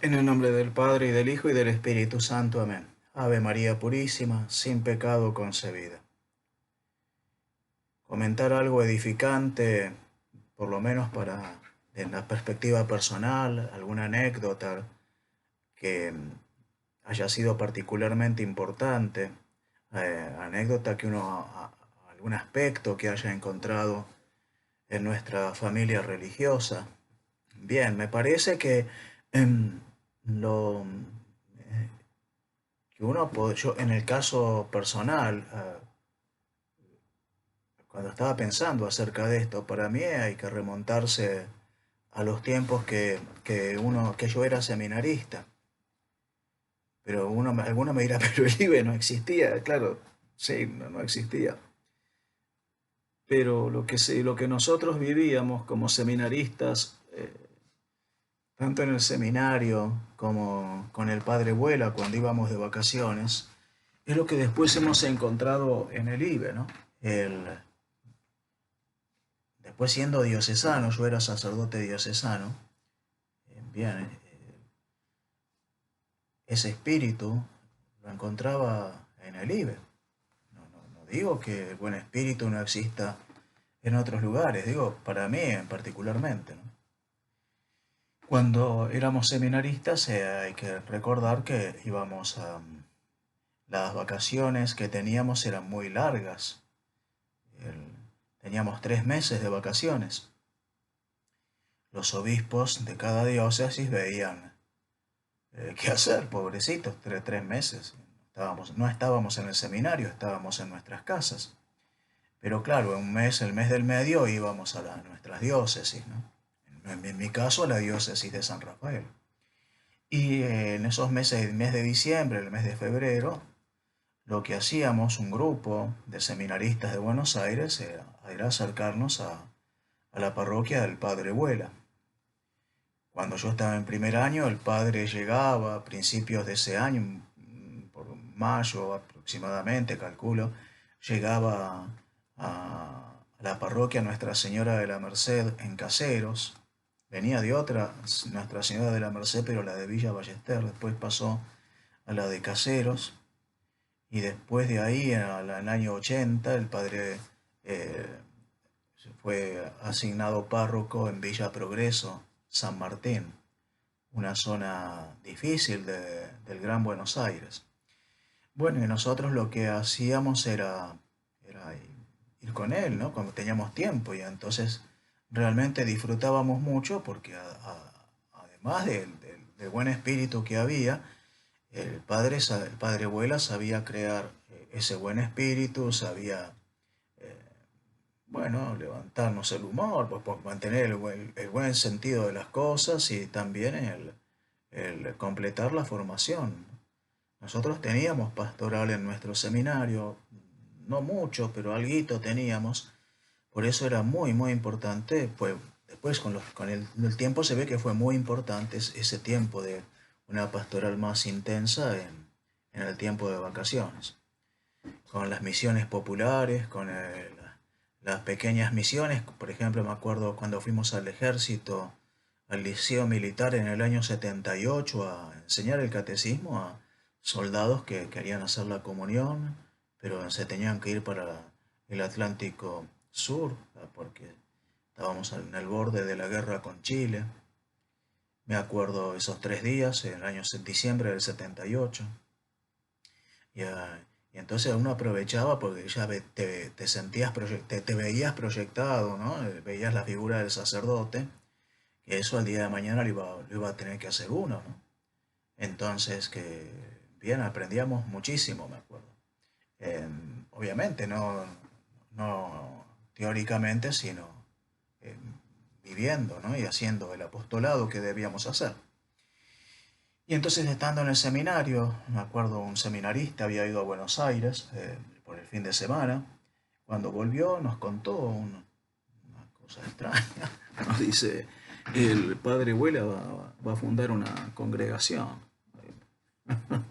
En el nombre del Padre, y del Hijo, y del Espíritu Santo. Amén. Ave María Purísima, sin pecado concebida. Comentar algo edificante, por lo menos en la perspectiva personal, alguna anécdota que haya sido particularmente importante, anécdota que algún aspecto que haya encontrado en nuestra familia religiosa. Bien, me parece que em, lo que yo en el caso personal, cuando estaba pensando acerca de esto, para mí hay que remontarse a los tiempos que yo era seminarista. Pero alguno me dirá, pero el IBE no existía, claro, sí, no existía. Pero lo que nosotros vivíamos como seminaristas, tanto en el seminario como con el Padre Vuela cuando íbamos de vacaciones, es lo que después hemos encontrado en el IBE, ¿no? Después siendo diocesano, yo era sacerdote diocesano, bien, ese espíritu lo encontraba en el IBE. No digo que el buen espíritu no exista en otros lugares, digo para mí particularmente, ¿no? Cuando éramos seminaristas, hay que recordar que íbamos a... las vacaciones que teníamos eran muy largas. Teníamos 3 meses de vacaciones. Los obispos de cada diócesis veían qué hacer, pobrecitos, 3 meses. No estábamos en el seminario, estábamos en nuestras casas. Pero claro, el mes del medio íbamos a nuestras diócesis, ¿no? En mi caso, a la diócesis de San Rafael. Y en esos meses, el mes de diciembre, el mes de febrero, lo que hacíamos, un grupo de seminaristas de Buenos Aires, era acercarnos a la parroquia del Padre Vuela. Cuando yo estaba en primer año, el padre llegaba a principios de ese año, por mayo aproximadamente, calculo, llegaba a la parroquia Nuestra Señora de la Merced en Caseros. Venía de otra, Nuestra Señora de la Merced, pero la de Villa Ballester. Después pasó a la de Caseros. Y después de ahí, al año 80, el padre eh, fue asignado párroco en Villa Progreso, San Martín, una zona difícil del Gran Buenos Aires. Bueno, y nosotros lo que hacíamos era ir con él, ¿no? Cuando teníamos tiempo, y entonces realmente disfrutábamos mucho porque además del buen espíritu que había, el padre Abuela sabía crear ese buen espíritu, sabía, eh, bueno, levantarnos el humor, pues, por mantener el buen sentido de las cosas y también el completar la formación. Nosotros teníamos pastoral en nuestro seminario, no mucho, pero alguito teníamos, por eso era muy, muy importante, pues después con el tiempo se ve que fue muy importante ese tiempo de una pastoral más intensa en el tiempo de vacaciones, con las misiones populares, con las pequeñas misiones. Por ejemplo, me acuerdo cuando fuimos al ejército, al liceo militar en el año 78 a enseñar el catecismo a soldados que querían hacer la comunión, pero se tenían que ir para el Atlántico Sur, porque estábamos en el borde de la guerra con Chile. Me acuerdo esos 3 días, en el año diciembre del 78. Y, y entonces uno aprovechaba porque ya te sentías, te veías proyectado, ¿no? Veías la figura del sacerdote, que eso al día de mañana lo iba a tener que hacer uno, ¿no? Entonces, bien, aprendíamos muchísimo, me acuerdo. Obviamente, no teóricamente, sino eh, viviendo, ¿no? Y haciendo el apostolado que debíamos hacer. Y entonces estando en el seminario, me acuerdo un seminarista había ido a Buenos Aires por el fin de semana. Cuando volvió nos contó una cosa extraña. Nos dice, el padre Huela va a fundar una congregación.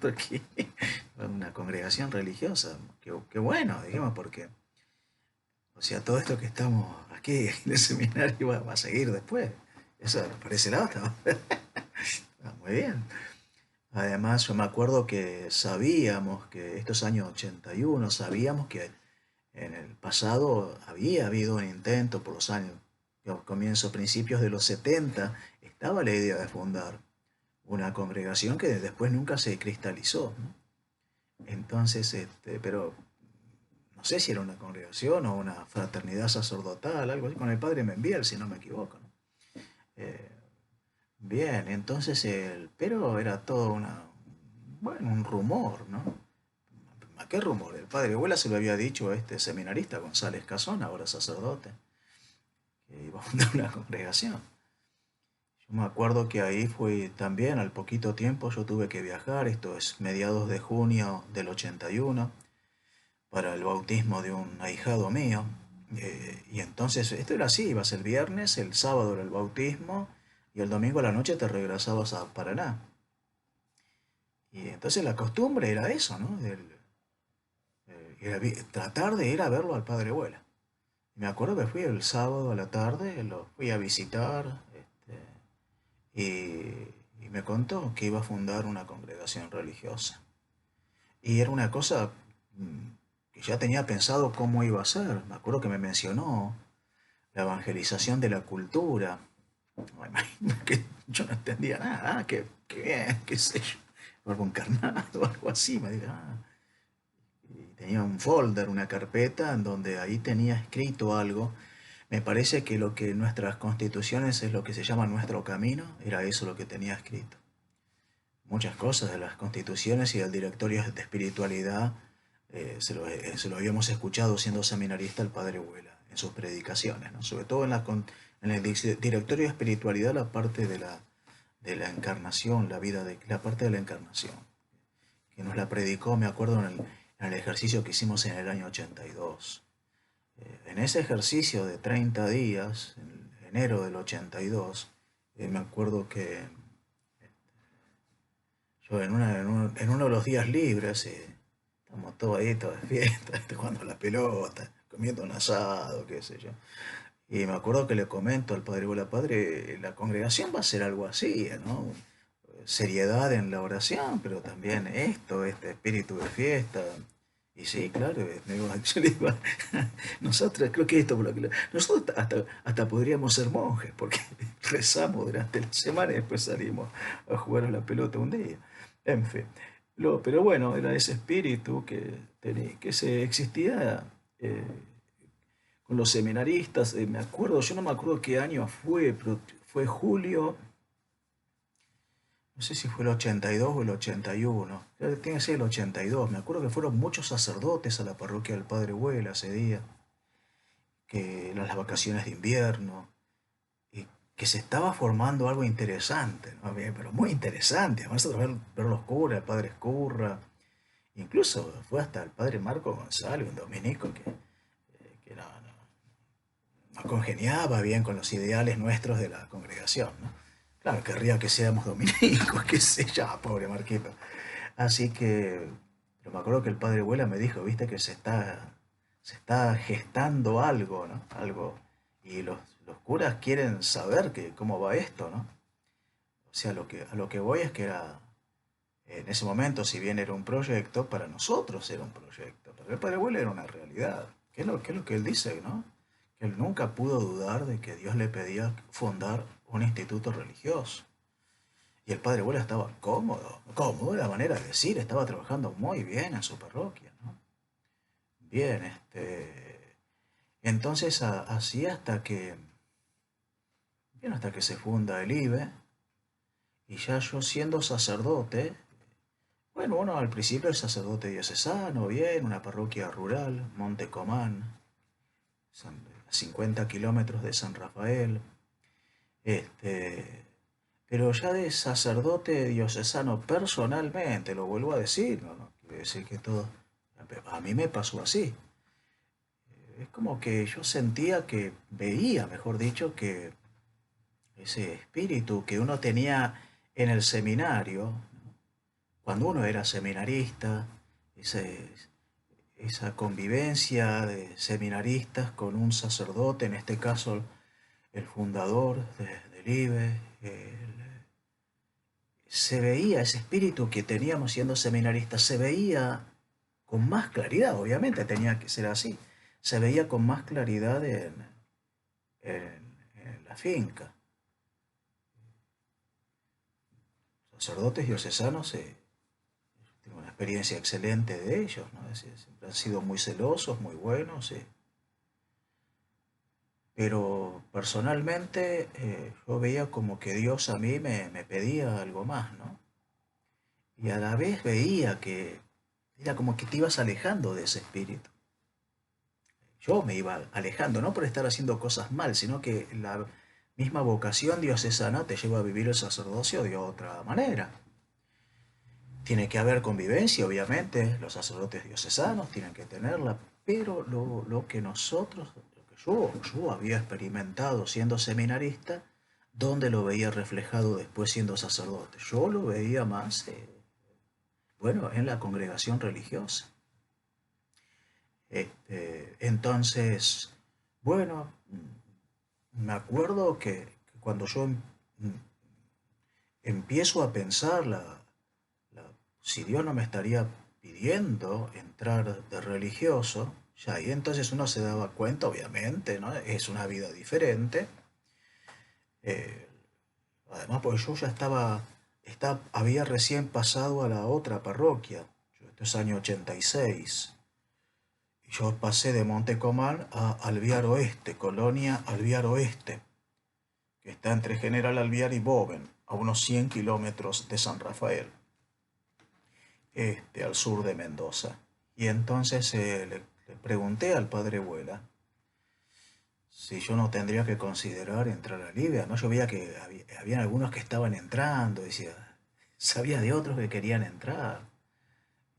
Aquí, una congregación religiosa. Qué bueno, digamos, porque, o sea, todo esto que estamos aquí en el seminario va a seguir después. Eso, por ese lado, está muy bien. Además, yo me acuerdo que sabíamos que estos años 81, sabíamos que en el pasado había habido un intento por los años, comienzos, principios de los 70, estaba la idea de fundar una congregación que después nunca se cristalizó, ¿no? Entonces, pero no sé si era una congregación o una fraternidad sacerdotal, algo así, con el padre Membiel, si no me equivoco, ¿no? Eh, Bien, entonces pero era todo bueno, un rumor, ¿no? ¿A qué rumor? El padre Abuela se lo había dicho a este seminarista González Casón, ahora sacerdote, que iba a fundar una congregación. Yo me acuerdo que ahí fue también, al poquito tiempo yo tuve que viajar, esto es mediados de junio del 81, para el bautismo de un ahijado mío. Y entonces, esto era así, ibas el viernes, el sábado era el bautismo, y el domingo a la noche te regresabas a Paraná. Y entonces la costumbre era eso, ¿no? Tratar de ir a verlo al padre Abuela. Me acuerdo que fui el sábado a la tarde, lo fui a visitar, y me contó que iba a fundar una congregación religiosa. Y era una cosa que ya tenía pensado cómo iba a ser. Me acuerdo que me mencionó la evangelización de la cultura. Me imagino que yo no entendía nada. Ah, qué bien, qué sé yo. Algo encarnado o algo así. Me dijo, ah. Y tenía un folder, una carpeta, en donde ahí tenía escrito algo. Me parece que lo que en nuestras constituciones es lo que se llama nuestro camino, era eso lo que tenía escrito. Muchas cosas de las constituciones y del directorio de espiritualidad se lo habíamos escuchado siendo seminarista el padre Huela en sus predicaciones, ¿no? Sobre todo en el directorio de espiritualidad, la parte de la encarnación, la parte de la encarnación, que nos la predicó, me acuerdo, en el ejercicio que hicimos en el año 82. En ese ejercicio de 30 días, en enero del 82, me acuerdo que yo en uno de los días libres, estamos todos ahí, todos de fiesta, jugando a la pelota, comiendo un asado, qué sé yo. Y me acuerdo que le comento al padre, hola padre, la congregación va a ser algo así, ¿no? Seriedad en la oración, pero también esto, este espíritu de fiesta. Y sí, claro, yo le digo, nosotros, creo que esto, nosotros hasta podríamos ser monjes, porque rezamos durante la semana y después salimos a jugar a la pelota un día. En fin, pero bueno, era ese espíritu que se existía con los seminaristas. Me acuerdo, yo no me acuerdo qué año fue, pero fue julio, no sé si fue el 82 o el 81. Tiene que ser el 82. Me acuerdo que fueron muchos sacerdotes a la parroquia del Padre Huela ese día, que eran las vacaciones de invierno, y que se estaba formando algo interesante, ¿no? Bien, pero muy interesante. Además, ver los curas, el Padre Escurra, incluso fue hasta el Padre Marco González, un dominico que no congeniaba bien con los ideales nuestros de la congregación, ¿no? Claro, querría que seamos dominicos, qué sé yo, pobre Marquito. Así que, pero me acuerdo que el padre Abuela me dijo, viste, que se está gestando algo, ¿no? Algo. Y los curas quieren saber cómo va esto, ¿no? O sea, a lo que voy es que era, en ese momento, si bien era un proyecto, para nosotros era un proyecto. Para el padre Abuela era una realidad. Qué es lo que él dice, ¿no? Que él nunca pudo dudar de que Dios le pedía fundar un instituto religioso. Y el padre Abuela estaba cómodo, la manera de decir, estaba trabajando muy bien en su parroquia, ¿no? Bien, entonces así bien, hasta que se funda el IBE, y ya yo siendo sacerdote, bueno, uno al principio el sacerdote diocesano, bien, una parroquia rural, Monte Comán, 50 kilómetros de San Rafael, este, pero ya de sacerdote diocesano personalmente, lo vuelvo a decir, no quiere decir que todo, a mí me pasó así. Es como que yo sentía que, veía, mejor dicho, que ese espíritu que uno tenía en el seminario, cuando uno era seminarista, ese, esa convivencia de seminaristas con un sacerdote, en este caso el fundador del IBE, se veía ese espíritu que teníamos siendo seminaristas, se veía con más claridad, obviamente tenía que ser así, se veía con más claridad en la finca. Sacerdotes diocesanos, tengo una experiencia excelente de ellos, ¿no? Siempre han sido muy celosos, muy buenos, pero personalmente yo veía como que Dios a mí me pedía algo más, ¿no? Y a la vez veía que era como que te ibas alejando de ese espíritu. Yo me iba alejando, no por estar haciendo cosas mal, sino que la misma vocación diocesana te lleva a vivir el sacerdocio de otra manera. Tiene que haber convivencia, obviamente, los sacerdotes diocesanos tienen que tenerla, pero lo que nosotros, lo que yo había experimentado siendo seminarista, ¿dónde lo veía reflejado después siendo sacerdote? Yo lo veía más, bueno, en la congregación religiosa. Entonces, bueno, me acuerdo que cuando yo empiezo a pensar si Dios no me estaría pidiendo entrar de religioso, ya ahí entonces uno se daba cuenta, obviamente, ¿no? Es una vida diferente. Eh, Además, pues yo ya había recién pasado a la otra parroquia. Esto es año 86. Yo pasé de Montecomán a Alvear Oeste, colonia Alvear Oeste, que está entre General Alvear y Boven, a unos 100 kilómetros de San Rafael, al sur de Mendoza. Y entonces le pregunté al padre Vuela si yo no tendría que considerar entrar a Libia. No, yo veía que habían algunos que estaban entrando, decía, sabía de otros que querían entrar.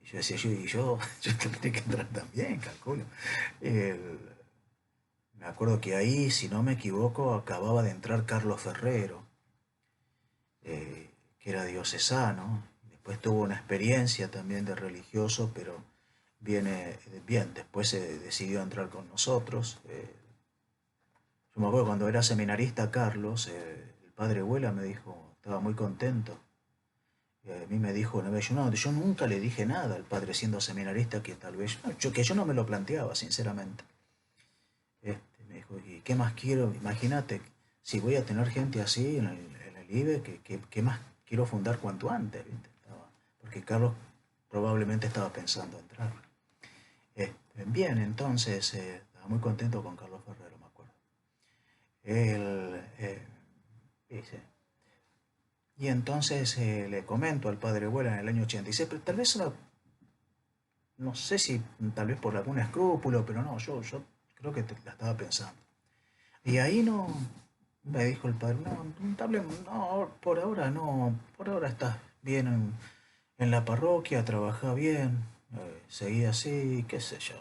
Y yo decía, yo tendría que entrar también, calculo. El, Me acuerdo que ahí, si no me equivoco, acababa de entrar Carlos Ferrero, que era diocesano. Después tuvo una experiencia también de religioso, pero bien, después se decidió entrar con nosotros. Yo me acuerdo cuando era seminarista Carlos, el padre Huela me dijo, estaba muy contento. Y a mí me dijo una vez, yo nunca le dije nada al padre siendo seminarista que tal vez, que yo no me lo planteaba, sinceramente. Me dijo, ¿y qué más quiero? Imagínate, si voy a tener gente así en el IBE, ¿qué más quiero fundar cuanto antes? ¿Viste? Porque Carlos probablemente estaba pensando entrar. Bien, entonces estaba muy contento con Carlos Ferrero, me acuerdo. Él, dice, y entonces le comento al padre Abuela en el año 86, pero tal vez no sé si tal vez por algún escrúpulo, pero no, yo creo que la estaba pensando. Y ahí no, me dijo el padre, no, no, por ahora no, por ahora estás bien en la parroquia, trabaja bien, seguí así, qué sé yo,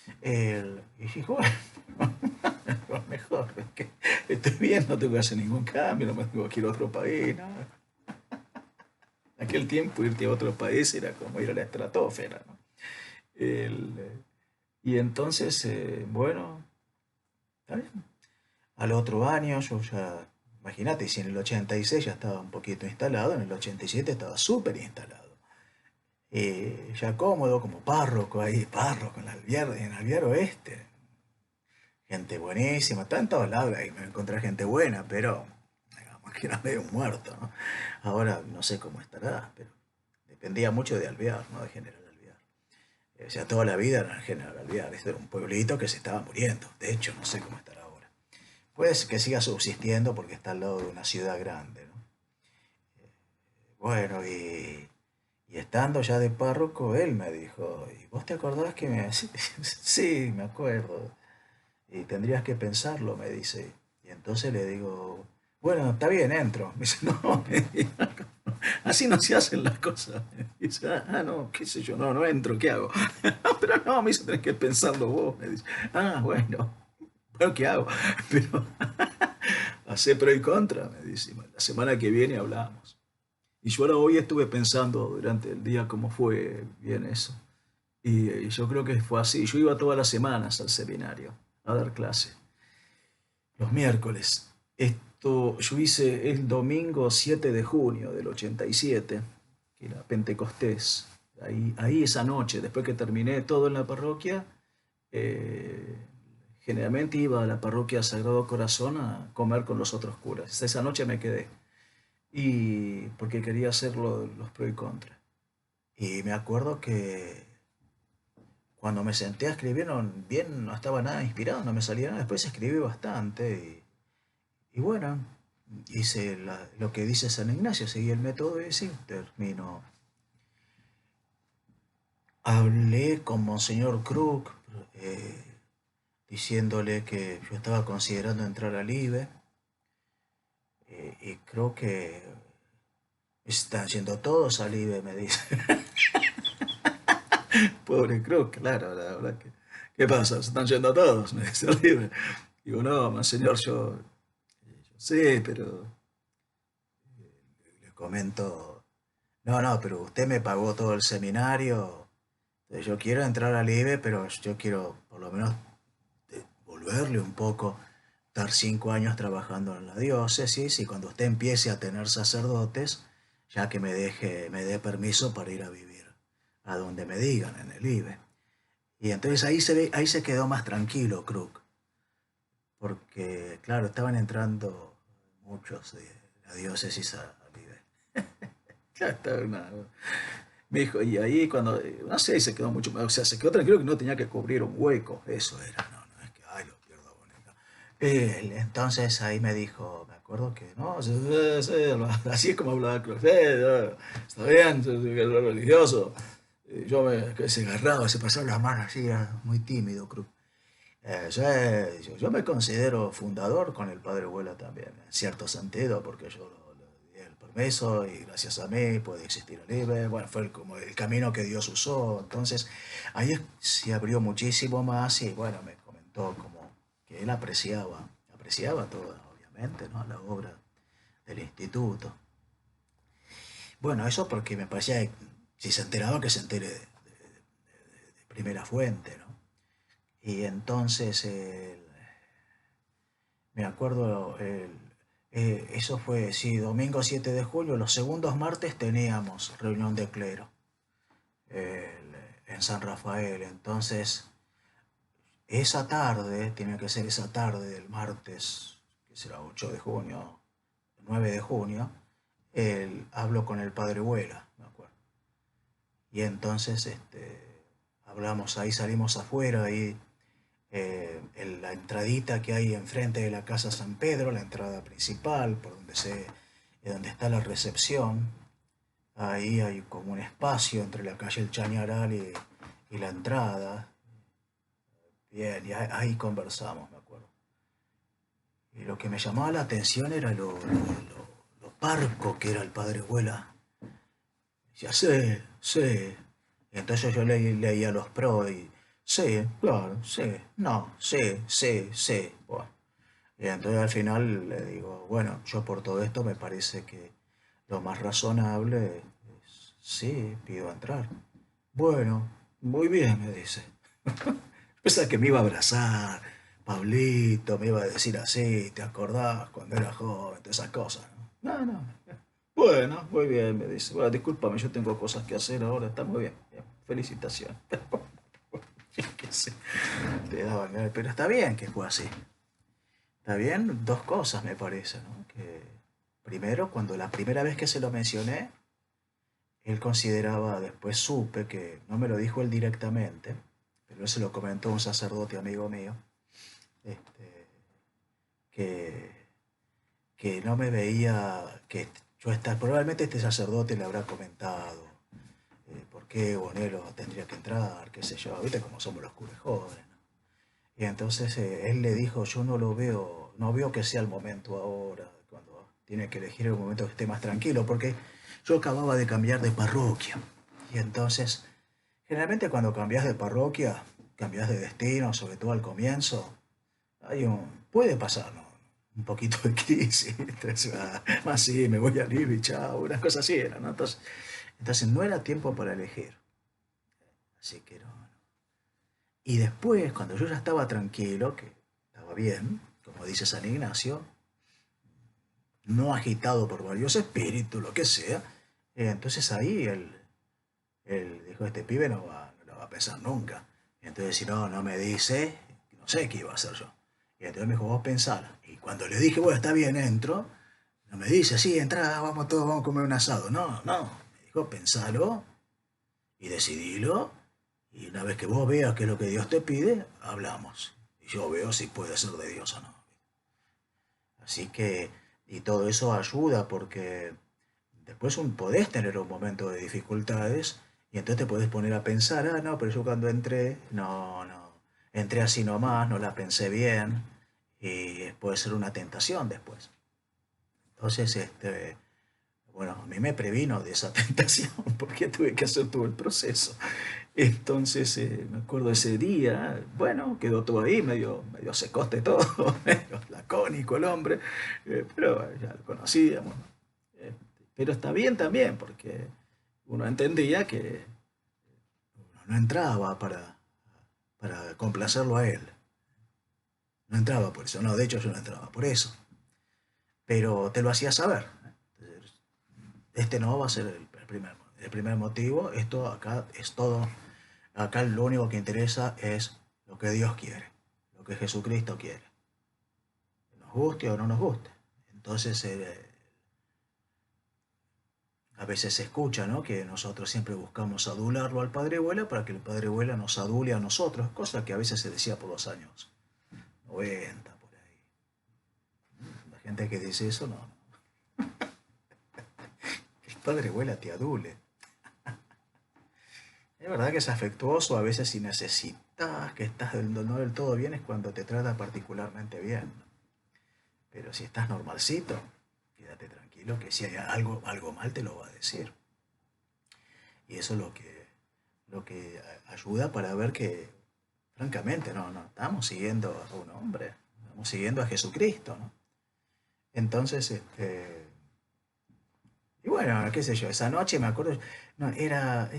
imagínate. Y dijo, bueno, lo mejor, es que estoy bien, no tengo que hacer ningún cambio, no me tengo que ir a otro país, ¿no? En aquel tiempo irte a otro país era como ir a la estratosfera, ¿no? Y entonces, bueno, está bien. Al otro año yo ya, imagínate, si en el 86 ya estaba un poquito instalado, en el 87 estaba súper instalado. Ya cómodo como párroco ahí, párroco en Alvear Oeste. Gente buenísima, está en todos lados ahí, me encontré gente buena, pero digamos que era medio muerto, ¿no? Ahora no sé cómo estará, pero dependía mucho de Alvear, ¿no? De General Alvear. O sea, toda la vida era General Alvear, este era un pueblito que se estaba muriendo. De hecho, no sé cómo estará ahora. Puede que siga subsistiendo porque está al lado de una ciudad grande, ¿no? Bueno, y estando ya de párroco, él me dijo, ¿y vos te acordás que me...? Sí, sí, me acuerdo. Y tendrías que pensarlo, me dice. Y entonces le digo, bueno, está bien, entro. Me dice, no, me dice, así no se hacen las cosas. Me dice, no, qué sé yo, no entro, ¿qué hago? Pero no, me dice, tenés que pensarlo vos. Me dice, bueno, ¿qué hago? Pero hace pro y contra, me dice, la semana que viene hablamos. Y yo ahora hoy estuve pensando durante el día cómo fue bien eso. Y yo creo que fue así. Yo iba todas las semanas al seminario a dar clase, los miércoles. yo hice el domingo 7 de junio del 87, que era Pentecostés. Ahí esa noche, después que terminé todo en la parroquia, eh, generalmente iba a la parroquia Sagrado Corazón a comer con los otros curas. Esa noche me quedé, y porque quería hacer los pros y contras. Y me acuerdo que cuando me senté a escribir, bien, no estaba nada inspirado, no me salía nada. Después escribí bastante y bueno, hice lo que dice San Ignacio, seguí el método y sí, termino. Hablé con Monseñor Krug, eh, diciéndole que yo estaba considerando entrar al IBE, y creo que están yendo todos al IBE, me dice. Pobre Krug, claro, la verdad que. ¿Qué pasa? Se están yendo todos, me dice al IBE. Digo, no, Monseñor, yo sé, pero le comento, no, no, pero usted me pagó todo el seminario. Yo quiero entrar al IBE, pero yo quiero por lo menos volverle un poco, estar 5 años trabajando en la diócesis y cuando usted empiece a tener sacerdotes, ya que me dé permiso para ir a vivir a donde me digan, en el IBE. Y entonces ahí se quedó más tranquilo Krug, porque claro, estaban entrando muchos de la diócesis al IBE. Ya está, me dijo, y ahí cuando, no sé, se quedó mucho más, o sea, se quedó tranquilo que no tenía que cubrir un hueco, eso era, no, no es que, ay, lo pierdo bonito. Entonces ahí me dijo, me acuerdo que, no, sí, sí, así es como hablaba Cruz, está bien, soy religioso. Que se agarraba, se pasaba las manos así, era muy tímido Cruz. Yo me considero fundador con el padre Abuela también, en cierto sentido, porque yo le di el permiso y gracias a mí puede existir el IBE. Bueno, fue como el camino que Dios usó. Entonces, ahí se abrió muchísimo más y bueno, me comentó como que él apreciaba toda, obviamente, ¿no? La obra del instituto. Bueno, eso porque me parecía, si se enteraba, que se entere de primera fuente, ¿no? Y entonces me acuerdo, eso fue, sí, domingo 7 de julio, los segundos martes teníamos reunión de clero en San Rafael. Entonces, esa tarde, tiene que ser esa tarde del martes, que será 8 de junio, 9 de junio, hablo con el padre Huela, me acuerdo. Y entonces hablamos ahí, salimos afuera, ahí en la entradita que hay enfrente de la Casa San Pedro, la entrada principal, donde está la recepción. Ahí hay como un espacio entre la calle El Chañaral y la entrada. Bien, y ahí conversamos, me acuerdo. Y lo que me llamaba la atención era lo parco que era el padre Abuela. Decía, sí, sí. Y entonces yo leía los pros y, sí, claro, sí, no, sí, sí, sí. Bueno, y entonces al final le digo, bueno, yo por todo esto me parece que lo más razonable es, sí, pido entrar. Bueno, muy bien, me dice. Pensaba que me iba a abrazar, Pablito, me iba a decir así, ¿te acordás cuando era joven? Todas esas cosas, ¿no? No, no. Bueno, muy bien, me dice. Bueno, discúlpame, yo tengo cosas que hacer ahora, está muy bien. Bien, felicitaciones. Qué sé, te daban ganas, pero está bien que fue así. Está bien, dos cosas me parece, ¿no? Que primero, cuando la primera vez que se lo mencioné, él consideraba, después supe que no me lo dijo él directamente, pero él se lo comentó a un sacerdote amigo mío, este, que, que no me veía, que probablemente este sacerdote le habrá comentado por qué Bonelo tendría que entrar, qué sé yo, viste cómo somos los curas jóvenes, ¿no? Y entonces él le dijo, yo no lo veo, no veo que sea el momento ahora, cuando tiene que elegir el momento que esté más tranquilo, porque yo acababa de cambiar de parroquia. Y entonces, generalmente cuando cambias de parroquia, cambias de destino, sobre todo al comienzo, puede pasar, ¿no? Un poquito de crisis. Entonces, más sí, me voy a Libby, chao, unas cosas así eran, ¿no? Entonces no era tiempo para elegir. Así que no. Y después, cuando yo ya estaba tranquilo, que estaba bien, como dice San Ignacio, no agitado por varios espíritus, lo que sea. Entonces ahí él dijo, este pibe no lo va a pensar nunca. Entonces, si no me dice, no sé qué iba a hacer yo. Y entonces me dijo, vos pensalo. Y cuando le dije, bueno, está bien, entro, no me dice, sí, entra, vamos todos, vamos a comer un asado. No. Me dijo, pensalo y decidilo. Y una vez que vos veas qué es lo que Dios te pide, hablamos. Y yo veo si puede ser de Dios o no. Así que, y todo eso ayuda porque después podés tener un momento de dificultades y entonces te podés poner a pensar, no, pero yo cuando entré, no, entré así nomás, no la pensé bien y puede ser una tentación después. Entonces, bueno, a mí me previno de esa tentación porque tuve que hacer todo el proceso. Entonces, me acuerdo ese día, bueno, quedó todo ahí, medio secoste todo, medio lacónico el hombre, pero ya lo conocíamos. Eh, pero está bien también, porque uno entendía que uno no entraba para complacerlo a él. No entraba por eso, no, de hecho yo no entraba por eso. Pero te lo hacía saber. Entonces, este no va a ser el primer motivo, esto acá es todo. Acá lo único que interesa es lo que Dios quiere, lo que Jesucristo quiere, nos guste o no nos guste. Entonces, a veces se escucha, ¿no?, que nosotros siempre buscamos adularlo al Padre Abuela para que el Padre Abuela nos adule a nosotros, cosa que a veces se decía por los años 90, por ahí. La gente que dice eso, no, que el Padre Abuela te adule. Es verdad que es afectuoso a veces si necesitas que estás no del todo bien es cuando te trata particularmente bien. Pero si estás normalcito, quédate tranquilo que si hay algo mal te lo va a decir. Y eso es lo que ayuda para ver que, francamente, no estamos siguiendo a un hombre, estamos siguiendo a Jesucristo, ¿no? Entonces, y bueno, qué sé yo, esa noche me acuerdo, no,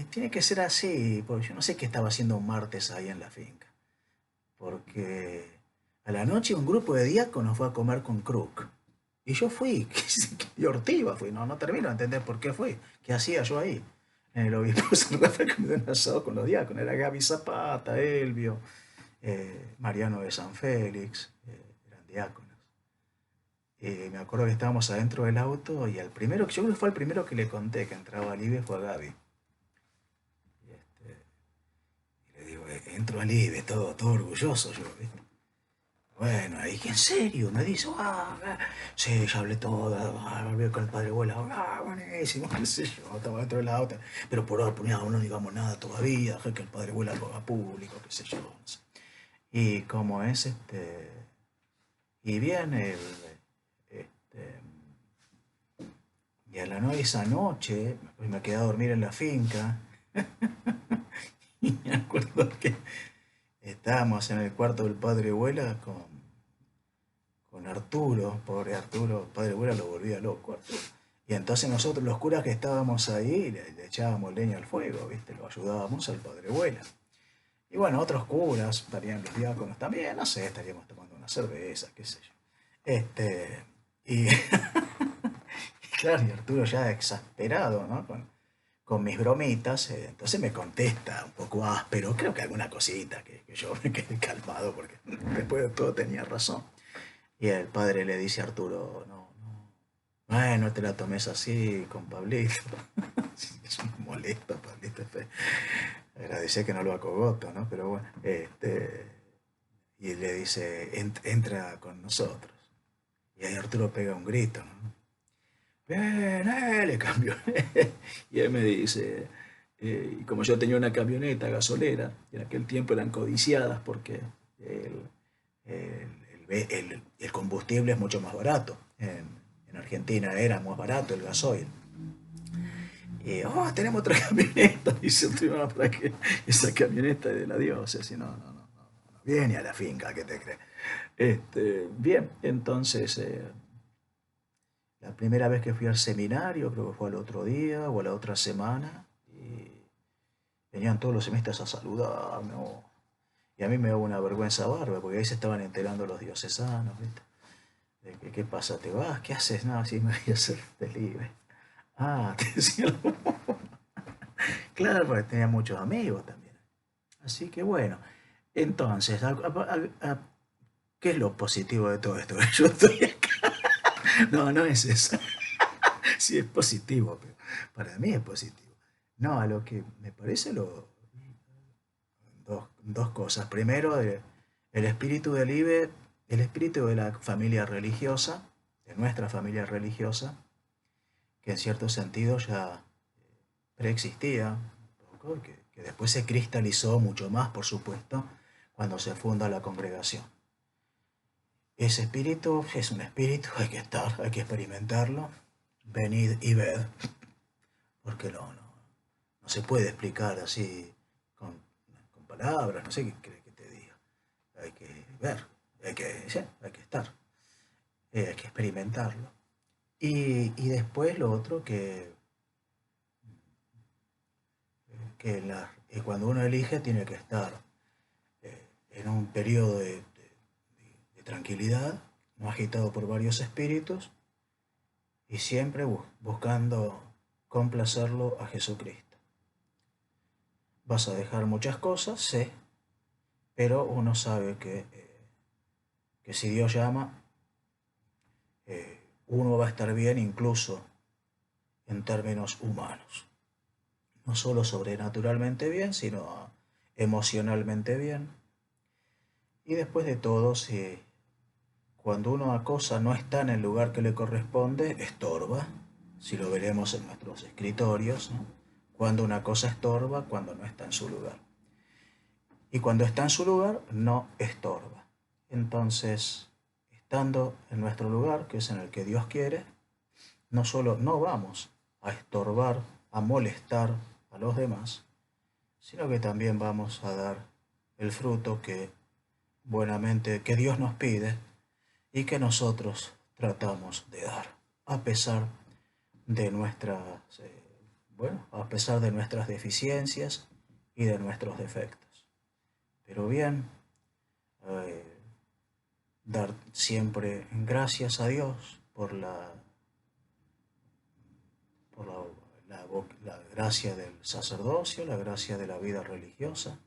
tiene que ser así, porque yo no sé qué estaba haciendo un martes ahí en la finca, porque a la noche un grupo de diáconos fue a comer con Crook. Y yo fui, y ortiva fui, no termino de entender por qué fui, qué hacía yo ahí. En el obispo San Rafael comiendo un asado con los diáconos, era Gaby Zapata, Elvio, Mariano de San Félix, eran diáconos. Y me acuerdo que estábamos adentro del auto y yo creo que fue el primero que le conté que entraba a Libe fue a Gaby. Y, y le digo, entro a Libe, todo orgulloso yo, ¿viste? Bueno, ahí que en serio, me dice, sí, ya hablé todo, hablé con el padre abuela, buenísimo, qué sé yo, estaba dentro del auto, pero por ahora no digamos nada todavía, que el padre abuela lo haga público, qué sé yo, no sé. Y como es, y viene este, y a la noche, esa noche, pues me quedé a dormir en la finca, y me acuerdo que estábamos en el cuarto del padre abuela con Arturo, pobre Arturo, padre abuela lo volvía loco, Arturo. Y entonces nosotros los curas que estábamos ahí le echábamos leña al fuego, ¿viste? Lo ayudábamos al padre abuela. Y bueno, otros curas, estarían los diáconos también, no sé, estaríamos tomando una cerveza, qué sé yo. Y claro, y Arturo ya exasperado, ¿no? Con mis bromitas, entonces me contesta un poco áspero, creo que alguna cosita que yo me quedé calmado porque después de todo tenía razón. Y el padre le dice a Arturo, no, bueno, te la tomes así con Pablito. Es un molesto, Pablito. Agradece que no lo acogoto, ¿no? Pero bueno, y le dice, entra con nosotros. Y ahí Arturo pega un grito, ¿no? Bien, le cambió. Y él me dice, y como yo tenía una camioneta gasolera, y en aquel tiempo eran codiciadas porque el, el combustible es mucho más barato. En Argentina era más barato el gasoil. Y, tenemos otra camioneta, dice otro, "No, ¿para qué? Esa camioneta es de la diócesis, no viene a la finca, ¿qué te crees?". Bien, entonces, la primera vez que fui al seminario, creo que fue al otro día o a la otra semana, y venían todos los semestres a saludarme, y a mí me daba una vergüenza bárbara, porque ahí se estaban enterando los diocesanos, ¿viste? ¿Qué pasa? ¿Te vas? ¿Qué haces? No, sí, me voy a hacer delivery. Ah, te decía claro, porque tenía muchos amigos también. Así que bueno, entonces, ¿qué es lo positivo de todo esto? Yo estoy acá. No, no es eso. Sí es positivo, pero para mí es positivo. No, a lo que me parece dos cosas. Primero, el espíritu del IBE, el espíritu de la familia religiosa, de nuestra familia religiosa, que en cierto sentido ya preexistía, un poco, que después se cristalizó mucho más, por supuesto, cuando se funda la congregación. Ese espíritu es un espíritu, hay que estar, hay que experimentarlo, venid y ved, porque no se puede explicar así con palabras, no sé qué quiere que te diga. Hay que ver, sí, hay que estar, hay que experimentarlo. Y después lo otro que cuando uno elige tiene que estar en un periodo de tranquilidad, no agitado por varios espíritus, y siempre buscando complacerlo a Jesucristo. Vas a dejar muchas cosas, sí, pero uno sabe que si Dios llama, uno va a estar bien incluso en términos humanos. No solo sobrenaturalmente bien, sino emocionalmente bien. Y después de todo, si cuando una cosa no está en el lugar que le corresponde, estorba. Si lo veremos en nuestros escritorios, ¿no? Cuando una cosa estorba, cuando no está en su lugar. Y cuando está en su lugar, no estorba. Entonces, estando en nuestro lugar, que es en el que Dios quiere, no solo no vamos a estorbar, a molestar a los demás, sino que también vamos a dar el fruto que buenamente que Dios nos pide y que nosotros tratamos de dar, a pesar de nuestras, a pesar de nuestras deficiencias y de nuestros defectos. Pero bien, eh, dar siempre gracias a Dios por la gracia del sacerdocio, la gracia de la vida religiosa,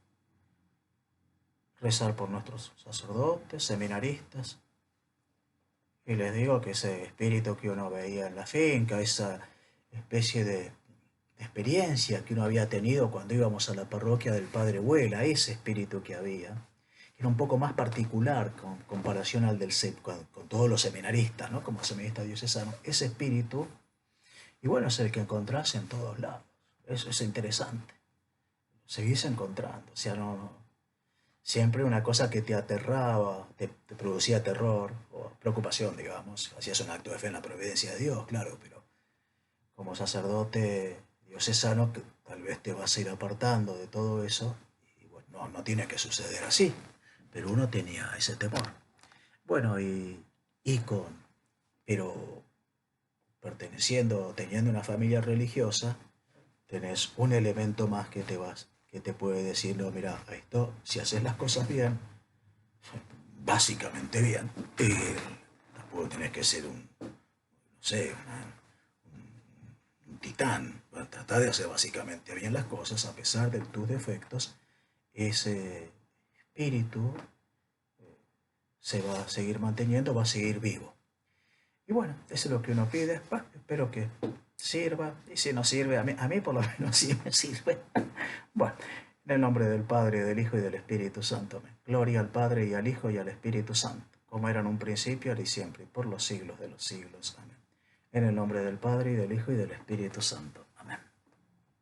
rezar por nuestros sacerdotes, seminaristas, y les digo que ese espíritu que uno veía en la finca, esa especie de experiencia que uno había tenido cuando íbamos a la parroquia del Padre Huela, ese espíritu que había, era un poco más particular con comparación al con todos los seminaristas, ¿no? Como seminarista diocesano, ese espíritu, y bueno, es el que encontrás en todos lados. Eso es interesante. Seguís encontrando, o sea, siempre una cosa que te aterraba, te producía terror o preocupación, digamos. Hacías un acto de fe en la providencia de Dios, claro, pero como sacerdote diocesano tal vez te vas a ir apartando de todo eso. Y bueno, no tiene que suceder así, pero uno tenía ese temor. Bueno, y pero teniendo una familia religiosa, tenés un elemento más que te puede decir, no, mira, esto, si haces las cosas bien, básicamente bien, tampoco tenés que ser no sé, un titán, tratar de hacer básicamente bien las cosas a pesar de tus defectos, ese espíritu se va a seguir manteniendo, va a seguir vivo. Y bueno, eso es lo que uno pide. Bah, espero que sirva. Y si no sirve, a mí por lo menos sí me sirve. Bueno, en el nombre del Padre, del Hijo y del Espíritu Santo. Amén. Gloria al Padre y al Hijo y al Espíritu Santo, como era en un principio, ahora y siempre, y por los siglos de los siglos. Amén. En el nombre del Padre y del Hijo y del Espíritu Santo.